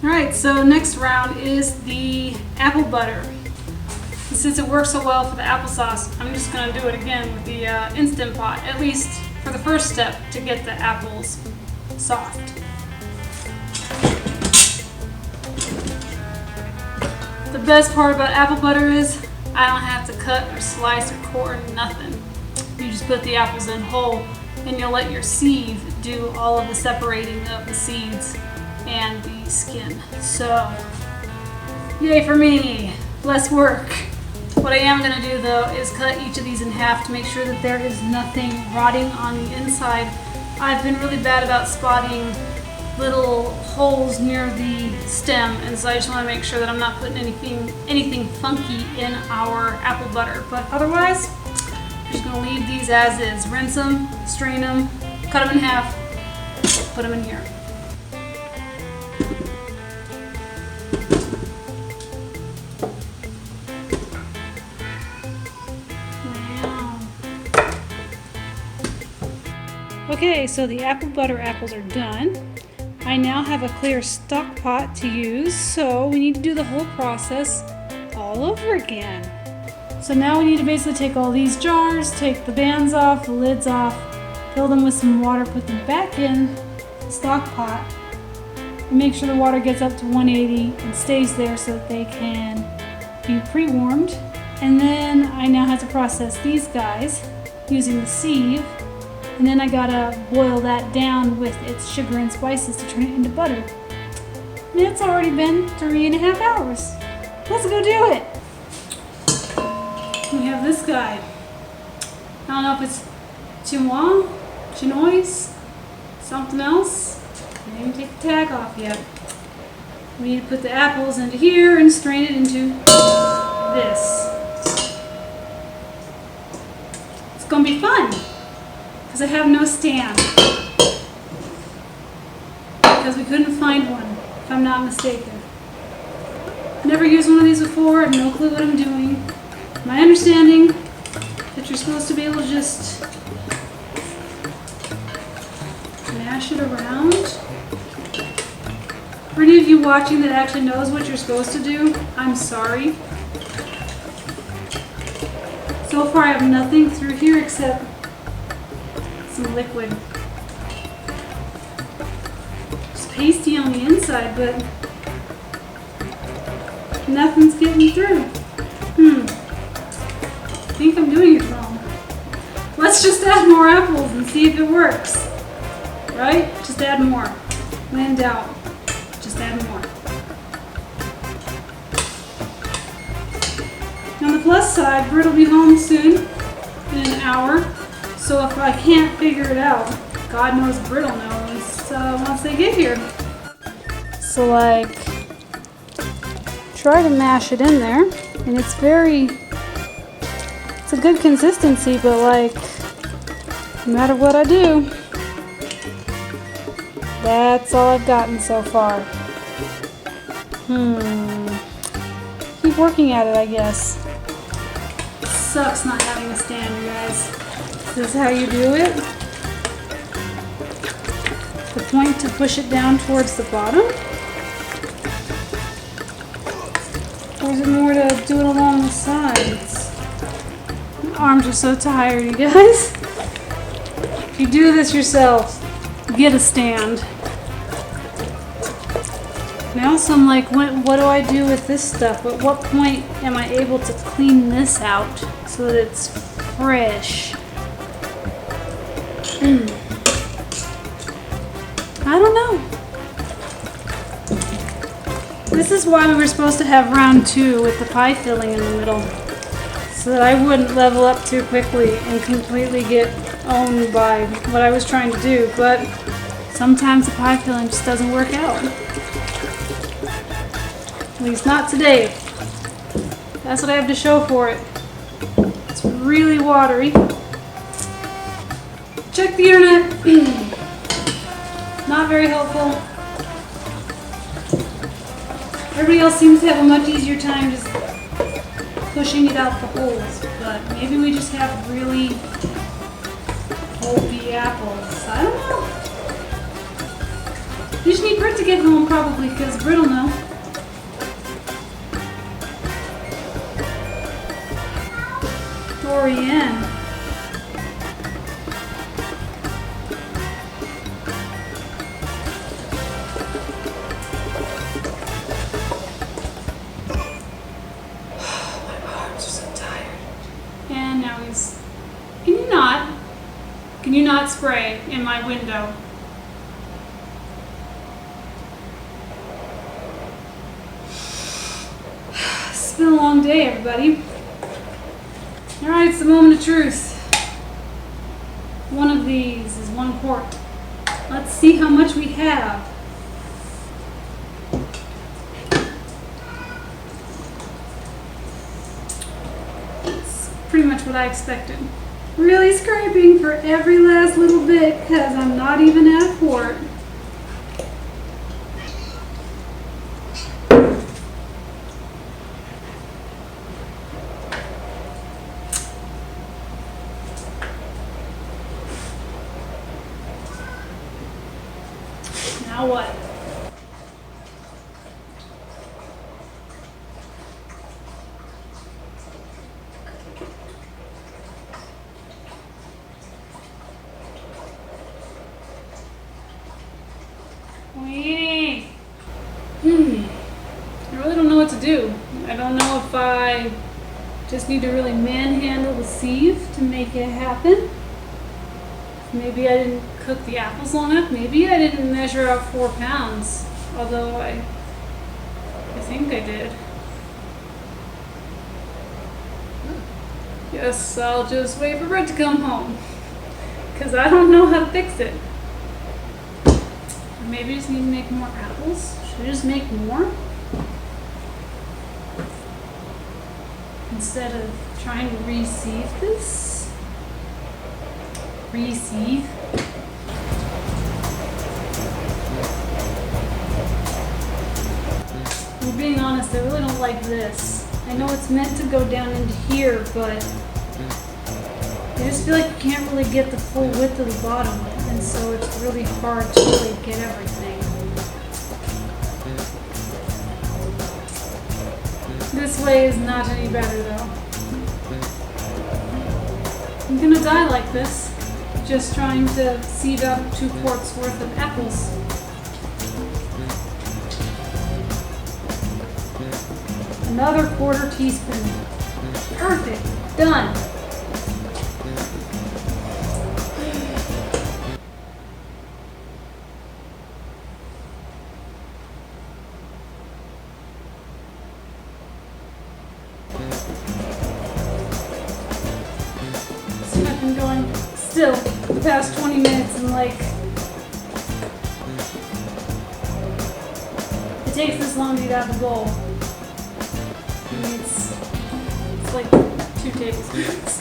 Alright, so next round is the apple butter. And since it works so well for the applesauce, I'm just going to do it again with the Instant Pot, at least for the first step to get the apples soft. The best part about apple butter is I don't have to cut or slice or core, nothing. You just put the apples in whole and you'll let your sieve do all of the separating of the seeds and the skin. So, yay for me, less work. What I am gonna do though is cut each of these in half to make sure that there is nothing rotting on the inside. I've been really bad about spotting little holes near the stem, and so I just want to make sure that I'm not putting anything funky in our apple butter. But otherwise, I'm just going to leave these as is. Rinse them, strain them, cut them in half, put them in here. Okay, so the apple butter apples are done. I now have a clear stock pot to use, so we need to do the whole process all over again. So now we need to basically take all these jars, take the bands off, the lids off, fill them with some water, put them back in the stock pot, and make sure the water gets up to 180 and stays there so that they can be pre-warmed. And then I now have to process these guys using the sieve. And then I gotta boil that down with its sugar and spices to turn it into butter. And it's already been 3.5 hours. Let's go do it. We have this guy. I don't know if it's chinoise, something else. I didn't even take the tag off yet. We need to put the apples into here and strain it into this. It's gonna be fun. Because I have no stand. Because we couldn't find one, if I'm not mistaken. I've never used one of these before, I have no clue what I'm doing. My understanding that you're supposed to be able to just mash it around. For any of you watching that actually knows what you're supposed to do, I'm sorry. So far I have nothing through here except some liquid. It's pasty on the inside, but nothing's getting through. I think I'm doing it wrong. Let's just add more apples and see if it works. Right? Just add more. When in doubt, just add more. On the plus side, Britt will be home soon, in an hour. So if I can't figure it out, God knows Britt will know once they get here. So try to mash it in there, and it's a good consistency, but no matter what I do, that's all I've gotten so far. Keep working at it, I guess. It sucks not having a stand, you guys. This is how you do it. The point to push it down towards the bottom? Or is it more to do it along the sides? My arms are so tired, you guys. If you do this yourself, get a stand. And also I'm like, what do I do with this stuff? At what point am I able to clean this out so that it's fresh? I don't know. This is why we were supposed to have round 2 with the pie filling in the middle, so that I wouldn't level up too quickly and completely get owned by what I was trying to do, but sometimes the pie filling just doesn't work out. At least not today. That's what I have to show for it. It's really watery. Check the internet. Not very helpful. Everybody else seems to have a much easier time just pushing it out the holes, but maybe we just have really pulpy apples. I don't know. You just need Britt to get home probably, because Britt will know. Dorian. My arms are so tired. And now he's... Can you not spray in my window? It's been a long day, everybody. Alright, it's the moment of truth. One of these is 1 quart. Let's see how much we have. It's pretty much what I expected. Really scraping for every last little bit because I'm not even at a quart. Now what? Waiting. I really don't know what to do. I don't know if I just need to really manhandle the sieve to make it happen. Maybe I didn't cook the apples long enough. Maybe I didn't measure out 4 pounds. Although I think I did. Guess I'll just wait for Brett to come home. Because I don't know how to fix it. Or maybe I just need to make more apples. Should I just make more? Instead of trying to re-sieve this? Re-sieve? Well, being honest, I really don't like this. I know it's meant to go down into here, but I just feel like you can't really get the full width of the bottom, and so it's really hard to really get everything. This way is not any better though. I'm gonna die like this, just trying to sieve out 2 quarts worth of apples. Another 1/4 teaspoon. Perfect. Done. So I've been going still the past 20 minutes and like it takes this long to get out of the bowl. I mean, it's like 2 tablespoons.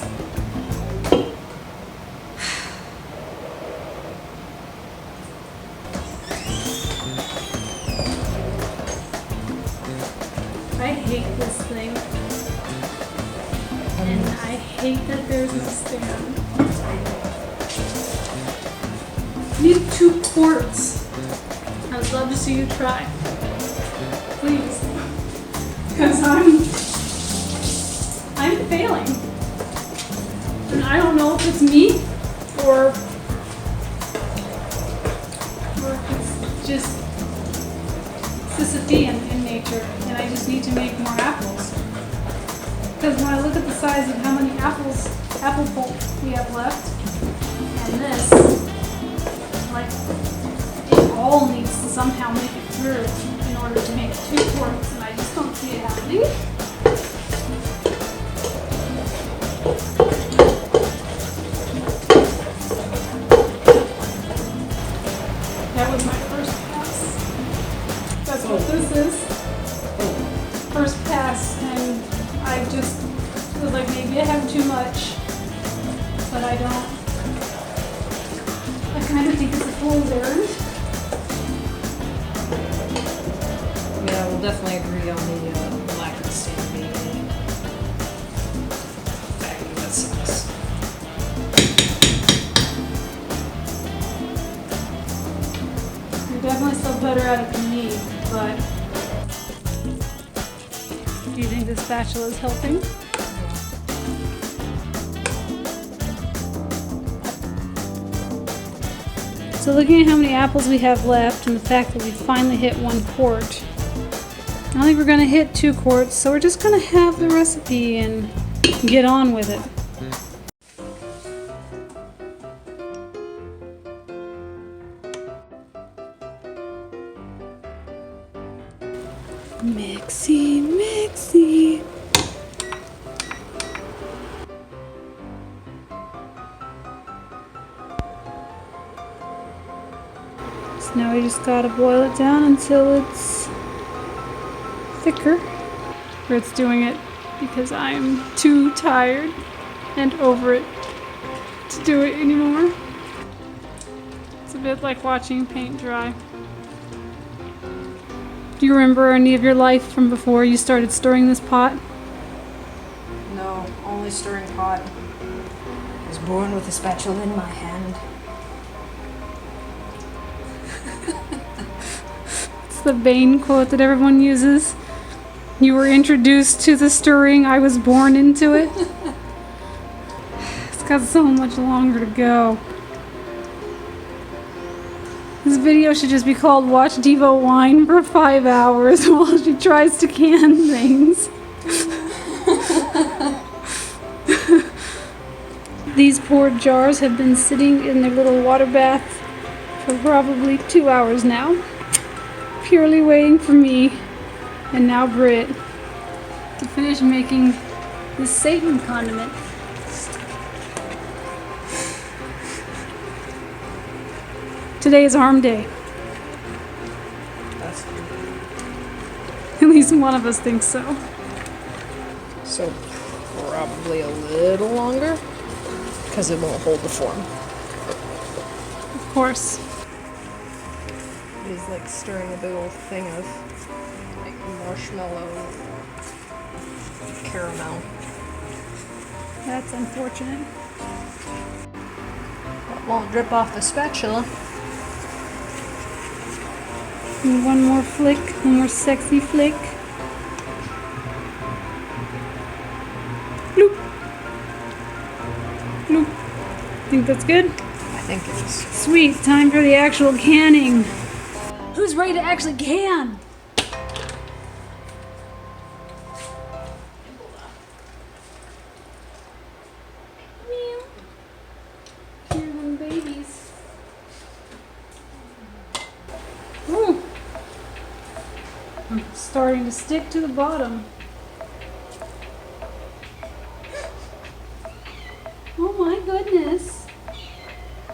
I hate this thing. And I hate that there's no stand. I need 2 quarts. I would love to see you try. Please. Because I'm failing. And I don't know if it's me or if it's just Sisyphean in nature and I just need to make more apples. Because when I look at the size of how many apple pulp we have left, and this, like, it all needs to somehow make it through in order to make 2 quarts, and I just don't see it happening. That was my first pass. That's what this is. First pass, and I just was like, maybe I have too much, but I don't. I kind of think it's a fool's errand. Yeah, we'll definitely agree on the lack of stand being in. Fact, that sucks. You're definitely still butter out of the meat, but do you think the spatula is helping? So looking at how many apples we have left and the fact that we finally hit 1 quart, I don't think we're going to hit 2 quarts, so we're just going to have the recipe and get on with it. Mixy, mixy. So now we just gotta boil it down until it's thicker. Or it's doing it because I'm too tired and over it to do it anymore. It's a bit like watching paint dry. Do you remember any of your life from before you started stirring this pot? No, only stirring pot. I was born with a spatula in my hand. It's the vain quote that everyone uses. You were introduced to the stirring, I was born into it. It's got so much longer to go. This video should just be called Watch Devo whine for 5 hours while she tries to can things. These poor jars have been sitting in their little water bath for probably 2 hours now, purely waiting for me and now Britt to finish making this Satan condiment. Today is arm day. That's At least one of us thinks so. so probably a little longer because it won't hold the form. Of course. He's like stirring a big old thing of like marshmallow caramel. That's unfortunate. That won't drip off the spatula. And one more flick, one more sexy flick. Bloop. Bloop. Think that's good? I think it is. Sweet, time for the actual canning. Who's ready to actually can? Meow. Hear them babies. Ooh. I'm starting to stick to the bottom. Oh my goodness.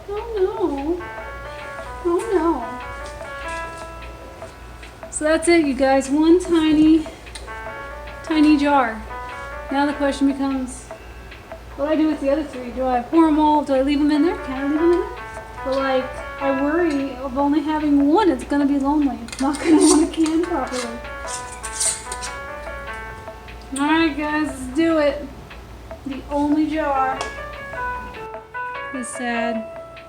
Oh no. Oh no. So that's it, you guys. One tiny jar. Now the question becomes, what do I do with the other 3? Do I pour them all? Do I leave them in there? Can I leave them in there? But like, I worry of only having one. It's gonna be lonely. It's not gonna want to can properly. Alright guys, let's do it. The only jar. The sad,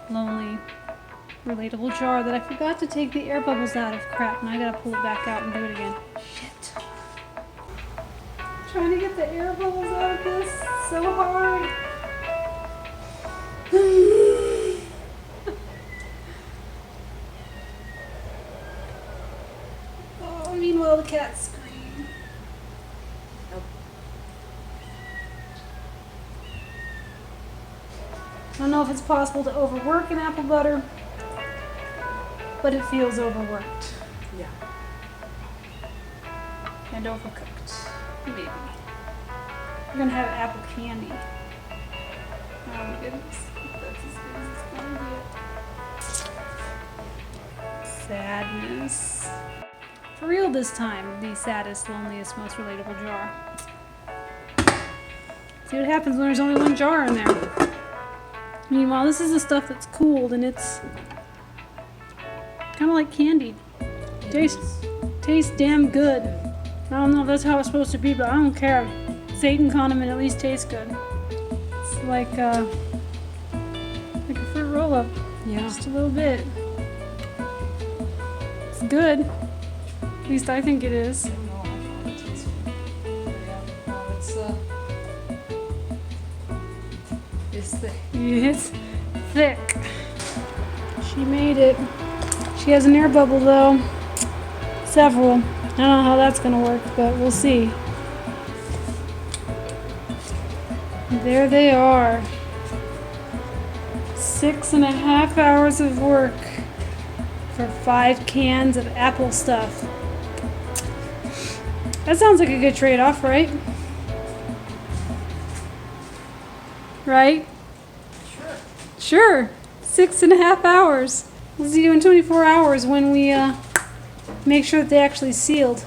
lonely, relatable jar that I forgot to take the air bubbles out of. Crap, and I gotta pull it back out and do it again. Shit. Trying to get the air bubbles out of this. So hard. Oh, meanwhile the cats scream. I don't know if it's possible to overwork an apple butter, but it feels overworked. Yeah. And overcooked. Maybe. We're gonna have apple candy. Oh my goodness. That's as good as it's gonna get. Sadness. For real this time, the saddest, loneliest, most relatable jar. See what happens when there's only one jar in there. Meanwhile, this is the stuff that's cooled and it's kind of like candy. Tastes damn good. I don't know if that's how it's supposed to be, but I don't care. Satan condiment at least tastes good. It's like a fruit roll-up. Yeah. Just a little bit. It's good. At least I think it is. It's thick. It's thick. She made it. She has an air bubble though. Several. I don't know how that's gonna work, but we'll see. There they are. 6.5 hours of work for 5 cans of apple stuff. That sounds like a good trade-off, right? Right? Sure. 6.5 hours. We'll see you in 24 hours when we make sure that they actually sealed.